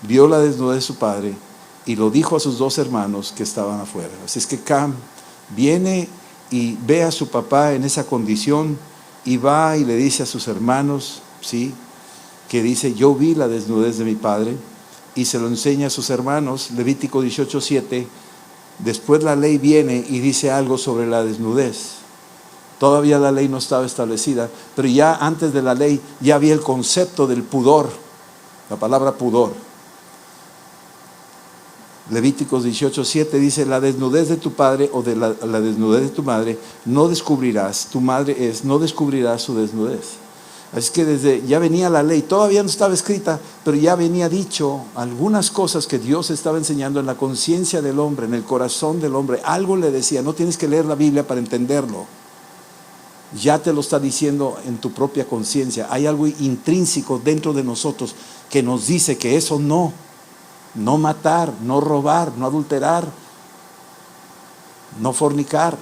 vio la desnudez de su padre y lo dijo a sus dos hermanos que estaban afuera. Así es que Cam viene y ve a su papá en esa condición y va y le dice a sus hermanos, ¿sí?, que dice, yo vi la desnudez de mi padre, y se lo enseña a sus hermanos. Levítico 18:7. Después la ley viene y dice algo sobre la desnudez. Todavía la ley no estaba establecida, pero ya antes de la ley ya había el concepto del pudor, la palabra pudor. Levíticos 18:7 dice, la desnudez de tu padre o de la desnudez de tu madre no descubrirás, tu madre no descubrirás su desnudez. Así que desde ya venía la ley, todavía no estaba escrita, pero ya venía dicho algunas cosas que Dios estaba enseñando en la conciencia del hombre, en el corazón del hombre. Algo le decía, no tienes que leer la Biblia para entenderlo. Ya te lo está diciendo en tu propia conciencia. Hay algo intrínseco dentro de nosotros que nos dice que eso no matar, no robar, no adulterar, no fornicar,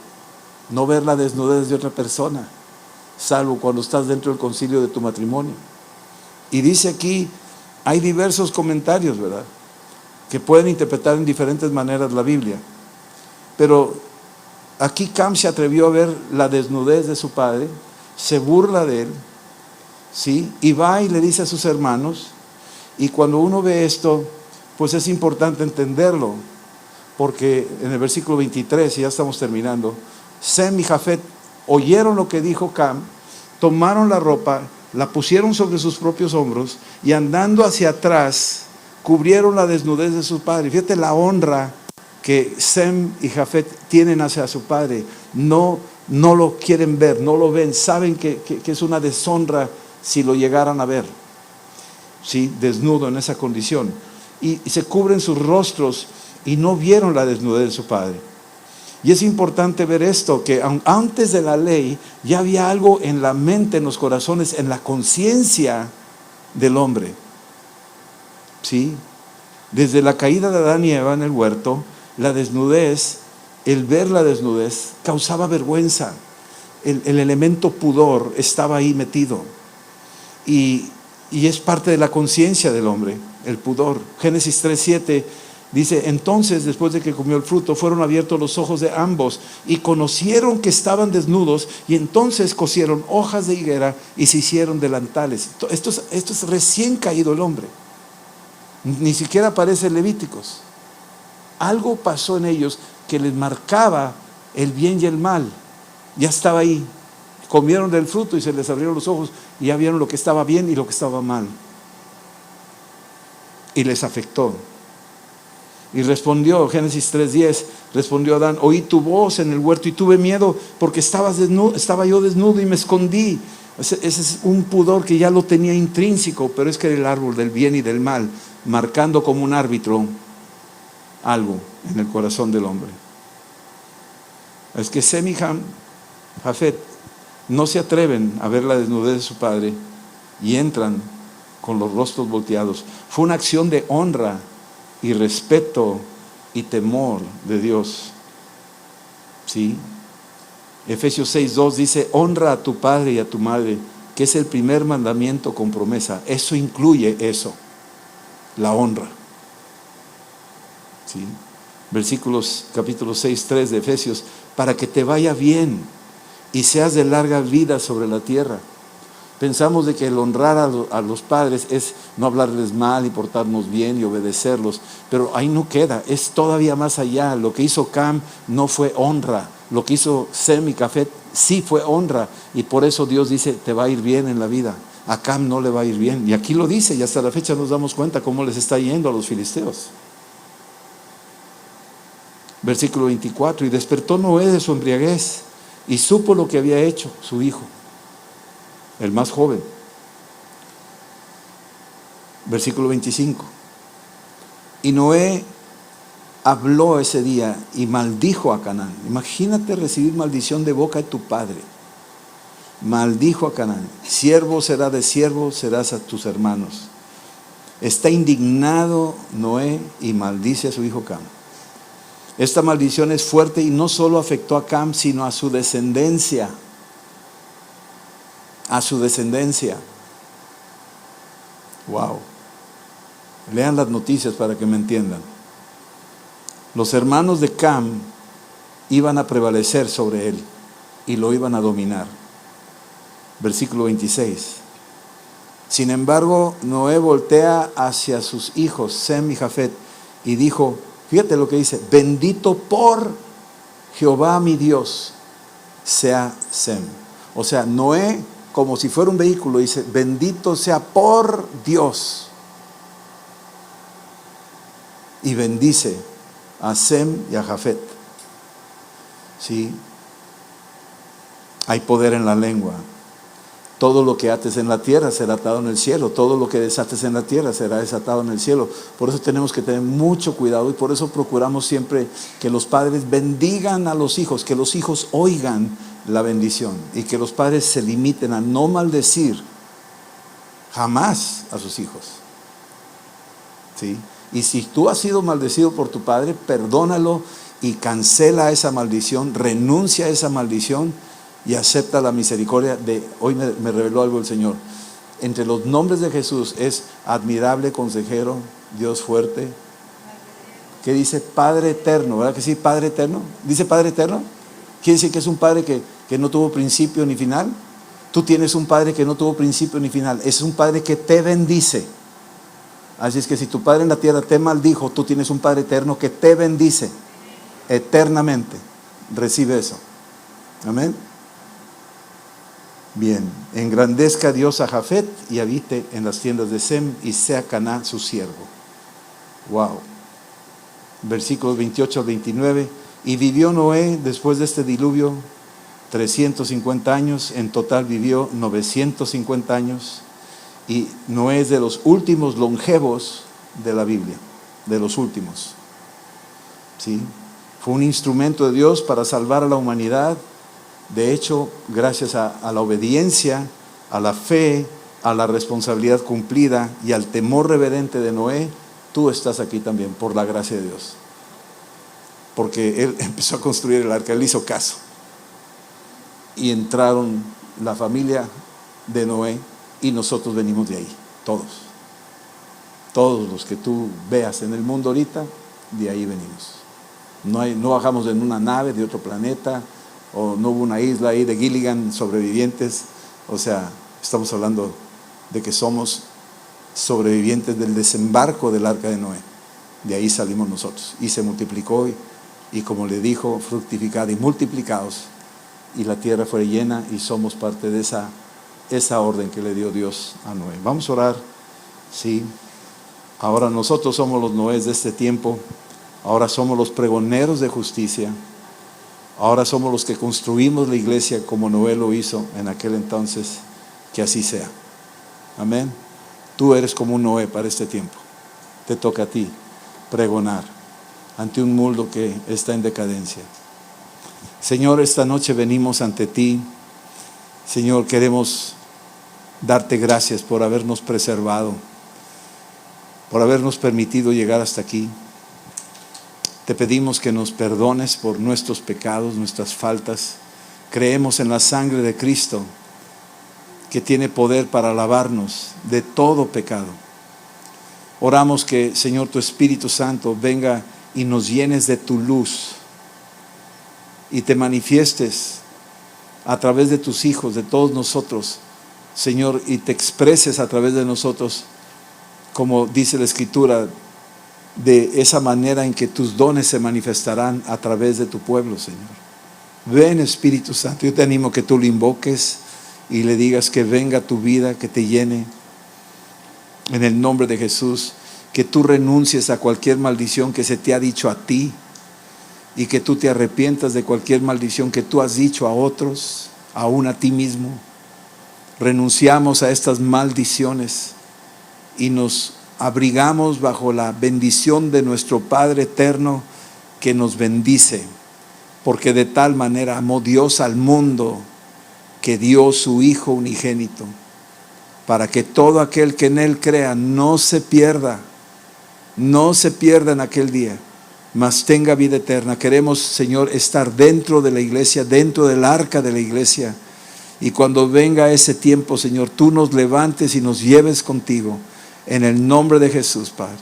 no ver la desnudez de otra persona, salvo cuando estás dentro del concilio de tu matrimonio. Y dice aquí, hay diversos comentarios, ¿verdad?, que pueden interpretar en diferentes maneras la Biblia. Pero aquí Cam se atrevió a ver la desnudez de su padre, se burla de él, ¿sí?, y va y le dice a sus hermanos. Y cuando uno ve esto, pues es importante entenderlo, porque en el versículo 23, y ya estamos terminando, Sem y Jafet oyeron lo que dijo Cam, tomaron la ropa, la pusieron sobre sus propios hombros y andando hacia atrás cubrieron la desnudez de su padre. Fíjate la honra que Sem y Jafet tienen hacia su padre. No lo quieren ver, no lo ven, saben que es una deshonra si lo llegaran a ver, ¿sí?, desnudo en esa condición. Y se cubren sus rostros y no vieron la desnudez de su padre. Y es importante ver esto, que antes de la ley ya había algo en la mente, en los corazones, en la conciencia del hombre, ¿sí? Desde la caída de Adán y Eva en el huerto, la desnudez, el ver la desnudez causaba vergüenza. El elemento pudor estaba ahí metido. Y es parte de la conciencia del hombre, el pudor. Génesis 3:7 dice, entonces después de que comió el fruto, fueron abiertos los ojos de ambos y conocieron que estaban desnudos, y entonces cosieron hojas de higuera y se hicieron delantales. Esto es recién caído el hombre. Ni siquiera aparece en Levíticos. Algo pasó en ellos que les marcaba el bien y el mal. Ya estaba ahí. Comieron del fruto y se les abrieron los ojos y ya vieron lo que estaba bien y lo que estaba mal. Y les afectó. Y respondió, Génesis 3:10, respondió Adán, oí tu voz en el huerto y tuve miedo porque estaba yo desnudo y me escondí. Ese es un pudor que ya lo tenía intrínseco, pero es que era el árbol del bien y del mal, marcando como un árbitro algo en el corazón del hombre. Es que Sem y Jafet no se atreven a ver la desnudez de su padre y entran con los rostros volteados. Fue una acción de honra y respeto y temor de Dios, ¿sí? Efesios 6:2 dice, honra a tu padre y a tu madre, que es el primer mandamiento con promesa. Eso incluye eso, la honra, ¿sí? Capítulo 6:3 de Efesios, para que te vaya bien y seas de larga vida sobre la tierra. Pensamos de que el honrar a los padres es no hablarles mal y portarnos bien y obedecerlos, pero ahí no queda, es todavía más allá. Lo que hizo Cam no fue honra, lo que hizo Sem y Jafet sí fue honra, y por eso Dios dice, te va a ir bien en la vida. A Cam no le va a ir bien, y aquí lo dice, y hasta la fecha nos damos cuenta cómo les está yendo a los filisteos. Versículo 24, y despertó Noé de su embriaguez y supo lo que había hecho su hijo, el más joven. Versículo 25. Y Noé habló ese día y maldijo a Canaán. Imagínate recibir maldición de boca de tu padre. Maldijo a Canaán. Siervo será de siervo, serás a tus hermanos. Está indignado Noé y maldice a su hijo Cam. Esta maldición es fuerte y no solo afectó a Cam, sino a su descendencia. A su descendencia. Wow. Lean las noticias para que me entiendan. Los hermanos de Cam iban a prevalecer sobre él y lo iban a dominar. Versículo 26. Sin embargo, Noé voltea hacia sus hijos, Sem y Jafet, y dijo, fíjate lo que dice, bendito por Jehová mi Dios sea Sem. O sea, Noé, como si fuera un vehículo, dice, bendito sea por Dios. Y bendice a Sem y a Jafet. ¿Sí? Hay poder en la lengua. Todo lo que ates en la tierra será atado en el cielo. Todo lo que desates en la tierra será desatado en el cielo. Por eso tenemos que tener mucho cuidado y por eso procuramos siempre que los padres bendigan a los hijos, que los hijos oigan la bendición y que los padres se limiten a no maldecir jamás a sus hijos. ¿Sí? Y si tú has sido maldecido por tu padre, perdónalo y cancela esa maldición, renuncia a esa maldición y acepta la misericordia de, hoy me reveló algo el Señor. Entre los nombres de Jesús es admirable consejero, Dios fuerte. ¿Qué dice? Padre eterno, ¿verdad que sí? Padre eterno. ¿Dice Padre eterno? ¿Quiere decir que es un Padre que no tuvo principio ni final? Tú tienes un Padre que no tuvo principio ni final. Es un Padre que te bendice. Así es que si tu padre en la tierra te maldijo, tú tienes un Padre eterno que te bendice eternamente. Recibe eso. Amén. Bien, engrandezca Dios a Jafet y habite en las tiendas de Sem y sea Caná su siervo. Wow. Versículos 28 al 29. Y vivió Noé después de este diluvio 350 años, en total vivió 950 años. Y Noé es de los últimos longevos de la Biblia, de los últimos. ¿Sí? Fue un instrumento de Dios para salvar a la humanidad. De hecho, gracias a la obediencia, a la fe, a la responsabilidad cumplida y al temor reverente de Noé, tú estás aquí también, por la gracia de Dios. Porque él empezó a construir el arca, él hizo caso. Y entraron la familia de Noé y nosotros venimos de ahí, todos. Todos los que tú veas en el mundo ahorita, de ahí venimos. No bajamos en una nave de otro planeta, o no hubo una isla ahí de Gilligan, sobrevivientes. O sea, estamos hablando de que somos sobrevivientes del desembarco del arca de Noé. De ahí salimos nosotros. Y se multiplicó y como le dijo, fructificad y multiplicaos. Y la tierra fue llena y somos parte de esa orden que le dio Dios a Noé. Vamos a orar. Sí. Ahora nosotros somos los Noés de este tiempo. Ahora somos los pregoneros de justicia. Ahora somos los que construimos la iglesia como Noé lo hizo en aquel entonces. Que así sea. Amén. Tú eres como un Noé para este tiempo. Te toca a ti pregonar ante un mundo que está en decadencia. Señor, esta noche venimos ante ti. Señor, queremos darte gracias por habernos preservado, por habernos permitido llegar hasta aquí. Te pedimos que nos perdones por nuestros pecados, nuestras faltas. Creemos en la sangre de Cristo, que tiene poder para lavarnos de todo pecado. Oramos que, Señor, tu Espíritu Santo venga y nos llenes de tu luz y te manifiestes a través de tus hijos, de todos nosotros, Señor, y te expreses a través de nosotros, como dice la Escritura, de esa manera en que tus dones se manifestarán a través de tu pueblo, Señor. Ven, Espíritu Santo, yo te animo que tú lo invoques y le digas que venga tu vida, que te llene en el nombre de Jesús, que tú renuncies a cualquier maldición que se te ha dicho a ti y que tú te arrepientas de cualquier maldición que tú has dicho a otros, aún a ti mismo. Renunciamos a estas maldiciones y nos abrigamos bajo la bendición de nuestro Padre eterno que nos bendice, porque de tal manera amó Dios al mundo que dio su Hijo unigénito, para que todo aquel que en Él crea no se pierda en aquel día, mas tenga vida eterna. Queremos, Señor, estar dentro de la iglesia, dentro del arca de la iglesia, y cuando venga ese tiempo, Señor, tú nos levantes y nos lleves contigo, en el nombre de Jesús, Padre.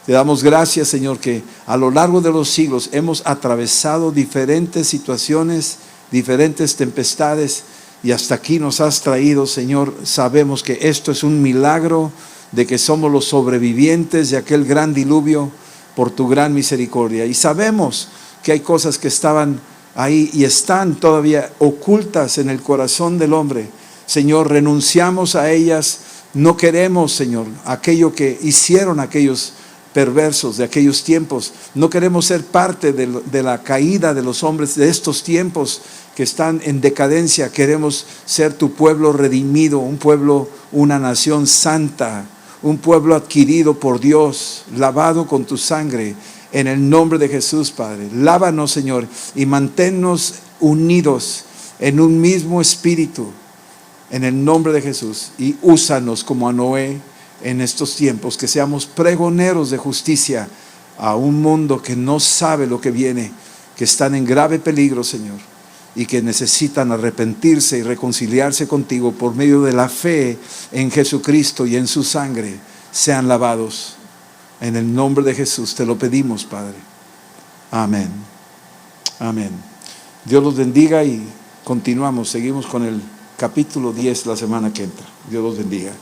Te damos gracias, Señor, que a lo largo de los siglos hemos atravesado diferentes situaciones, diferentes tempestades, y hasta aquí nos has traído, Señor. Sabemos que esto es un milagro, de que somos los sobrevivientes de aquel gran diluvio por tu gran misericordia. Y sabemos que hay cosas que estaban ahí y están todavía ocultas en el corazón del hombre. Señor, renunciamos a ellas. No queremos, Señor, aquello que hicieron aquellos perversos de aquellos tiempos. No queremos ser parte de la caída de los hombres de estos tiempos que están en decadencia. Queremos ser tu pueblo redimido, un pueblo, una nación santa, un pueblo adquirido por Dios, lavado con tu sangre, en el nombre de Jesús, Padre. Lávanos, Señor, y manténnos unidos en un mismo espíritu, en el nombre de Jesús. Y úsanos como a Noé en estos tiempos, que seamos pregoneros de justicia a un mundo que no sabe lo que viene, que están en grave peligro, Señor, y que necesitan arrepentirse y reconciliarse contigo por medio de la fe en Jesucristo y en su sangre. Sean lavados en el nombre de Jesús. Te lo pedimos, Padre. Amén. Amén. Dios los bendiga y continuamos. Seguimos con el capítulo 10 la semana que entra. Dios los bendiga.